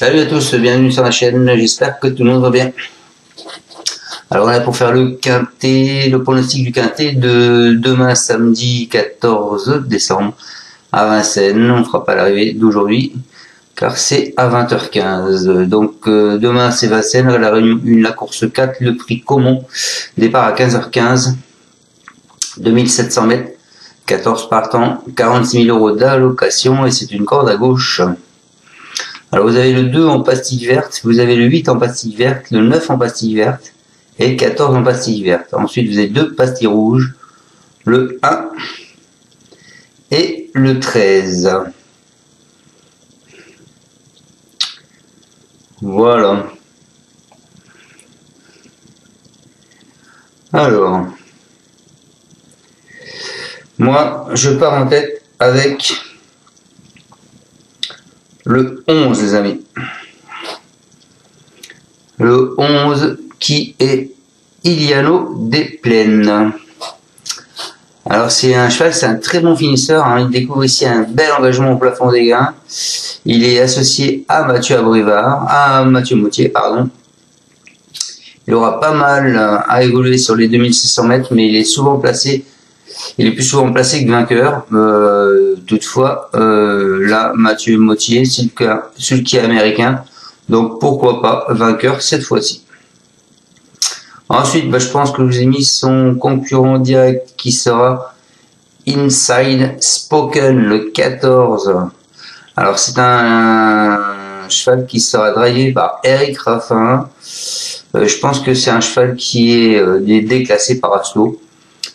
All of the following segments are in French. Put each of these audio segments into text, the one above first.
Salut à tous, bienvenue sur la chaîne, j'espère que tout le monde va bien. Alors on est pour faire le quintet, le pronostic du quintet de demain samedi 14 décembre à Vincennes. On ne fera pas l'arrivée d'aujourd'hui car c'est à 20h15. Donc demain c'est Vincennes, la réunion 1, la course 4, le prix Comont, départ à 15h15, 2700 mètres, 14 partants, 46 000 € d'allocation et c'est une corde à gauche. Alors vous avez le 2 en pastille verte, vous avez le 8 en pastille verte, le 9 en pastille verte et le 14 en pastille verte. Ensuite vous avez 2 pastilles rouges, le 1 et le 13. Voilà. Alors, moi je pars en tête avec le 11 les amis. Le 11 qui est Iliano des Plaines. Alors c'est un cheval, c'est un très bon finisseur, hein. Il découvre ici un bel engagement au plafond des gains. Il est associé à Mathieu Abrivard, à Mathieu Moutier, pardon. Il aura pas mal à évoluer sur les 2600 mètres, mais il est souvent placé. Il est plus souvent placé que vainqueur. Toutefois, là, Mathieu Moutier, celui qui est américain. Donc, pourquoi pas vainqueur cette fois-ci. Ensuite, je pense que je vous ai mis son concurrent direct qui sera Inside Spoken, le 14. Alors, c'est un cheval qui sera drivé par Eric Raffin. Je pense que c'est un cheval qui est déclassé par Aslo.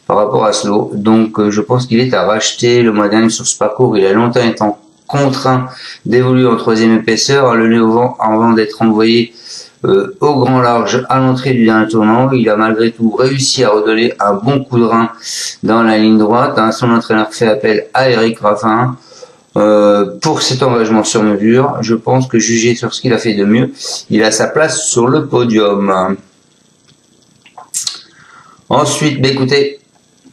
Par rapport à Slow, donc je pense qu'il est à racheter. Le mois dernier sur ce parcours, il a longtemps été contraint d'évoluer en 3e épaisseur, le nez au vent avant d'être envoyé au grand large à l'entrée du dernier tournant. Il a malgré tout réussi à redonner un bon coup de rein dans la ligne droite. Son entraîneur fait appel à Eric Raffin pour cet engagement sur mesure. Je pense que jugé sur ce qu'il a fait de mieux, il a sa place sur le podium. Ensuite, écoutez,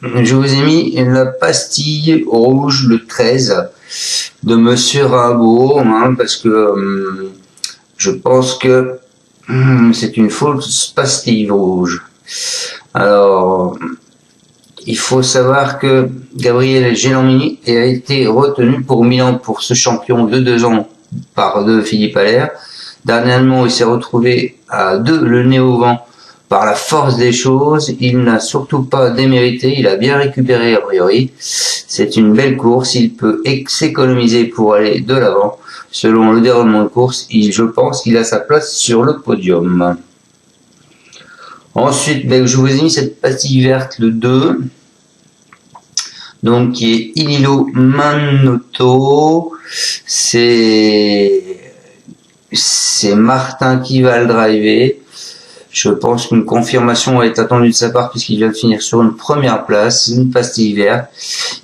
je vous ai mis la pastille rouge, le 13 de Monsieur Rimbaud, hein, parce que je pense que c'est une fausse pastille rouge. Alors, il faut savoir que Gabriel Gélambini a été retenu pour Milan pour ce champion de 2 ans par Philippe Allaire. Dernièrement, il s'est retrouvé à 2 le nez au vent. Par la force des choses, il n'a surtout pas démérité, il a bien récupéré a priori. C'est une belle course, il peut s'économiser pour aller de l'avant. Selon le déroulement de course, je pense qu'il a sa place sur le podium. Ensuite, je vous ai mis cette pastille verte, le 2. Donc, qui est Ililo Manotto. C'est Martin qui va le driver. Je pense qu'une confirmation est attendue de sa part puisqu'il vient de finir sur une première place, une pastille verte.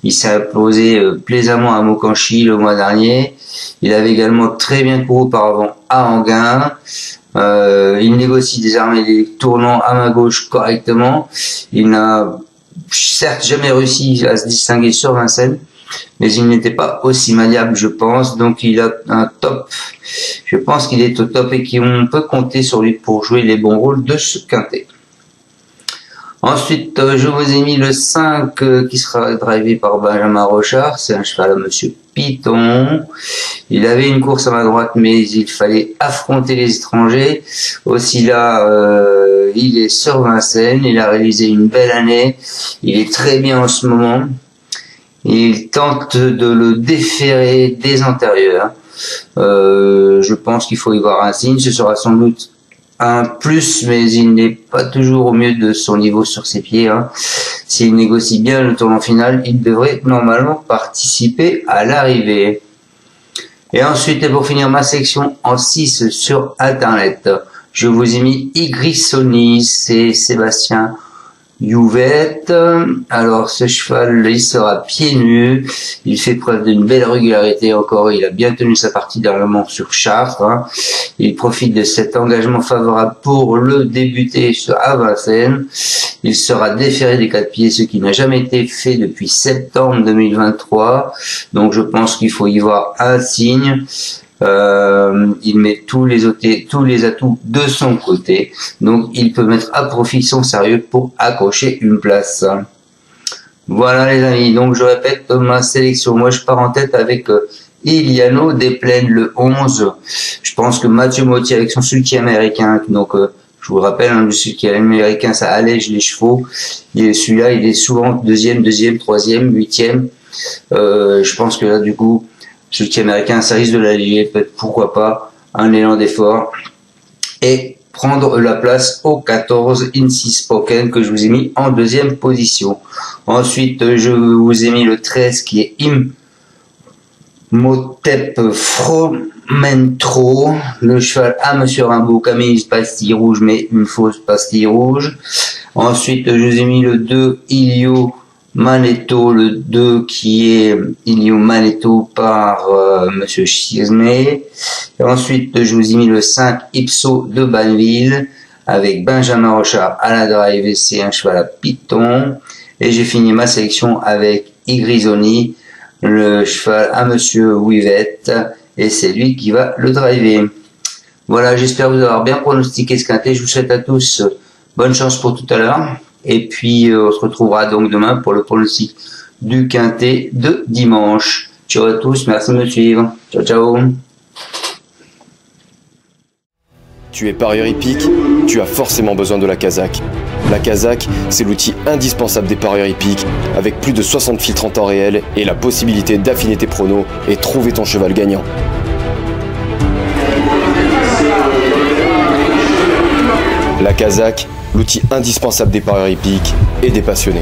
Il s'est imposé plaisamment à Mokanchi le mois dernier. Il avait également très bien couru auparavant à Anguin. Il négocie désormais les tournants à main gauche correctement. Il n'a certes jamais réussi à se distinguer sur Vincennes, mais il n'était pas aussi maniable, je pense. Donc il a un top. Je pense qu'il est au top et qu'on peut compter sur lui pour jouer les bons rôles de ce quintet. Ensuite, je vous ai mis le 5 qui sera drivé par Benjamin Rochard. C'est un cheval à Monsieur Piton. Il avait une course à ma droite, mais il fallait affronter les étrangers. Aussi là, il est sur Vincennes. Il a réalisé une belle année. Il est très bien en ce moment. Il tente de le déférer des antérieurs. Je pense qu'il faut y voir un signe. Ce sera sans doute un plus, mais il n'est pas toujours au mieux de son niveau sur ses pieds. S'il négocie bien le tournant final, il devrait normalement participer à l'arrivée. Et ensuite, et pour finir ma section en 6 sur Internet, je vous ai mis Igrissoni, c'est Sébastien Youvette. Alors ce cheval, il sera pieds nus, il fait preuve d'une belle régularité encore, il a bien tenu sa partie dernièrement sur Chartres. Il profite de cet engagement favorable pour le débuter à Vincennes. Il sera déféré des 4 pieds, ce qui n'a jamais été fait depuis septembre 2023. Donc je pense qu'il faut y voir un signe. Il met tous les atouts de son côté, donc il peut mettre à profit son sérieux pour accrocher une place. Voilà les amis, donc je répète ma sélection. Moi je pars en tête avec Iliano des Plaines le 11. Je pense que Mathieu Motti avec son sulky américain, donc je vous rappelle, le sulky américain ça allège les chevaux. Celui-là il est souvent deuxième, troisième, huitième. Je pense que là du coup, sulky américain ça risque de l'alléger, peut-être pourquoi pas un élan d'effort. Et prendre la place au 14 Incy Spoken que je vous ai mis en deuxième position. Ensuite, je vous ai mis le 13 qui est Imhotep Fromentro, le cheval à Monsieur Rimbaud, Camille pastille rouge, mais une fausse pastille rouge. Ensuite, je vous ai mis le 2 Ilio Manetto, le 2 qui est Ilio Manetto par Monsieur Chismet. Et ensuite, je vous ai mis le 5 Ipso de Banneville avec Benjamin Rochard à la drive et c'est un cheval à piton. Et j'ai fini ma sélection avec Igrisoni, le cheval à Monsieur Wivette et c'est lui qui va le driver. Voilà, j'espère vous avoir bien pronostiqué ce quintet. Je vous souhaite à tous bonne chance pour tout à l'heure. Et puis, on se retrouvera donc demain pour le pronostic du quintet de dimanche. Ciao à tous, merci de me suivre. Ciao, ciao. Tu es parieur hippique, tu as forcément besoin de la Kazakh. La Kazakh, c'est l'outil indispensable des parieurs hippiques, avec plus de 60 filtres en temps réel et la possibilité d'affiner tes pronos et trouver ton cheval gagnant. La Kazakh, l'outil indispensable des parieurs hippiques et des passionnés.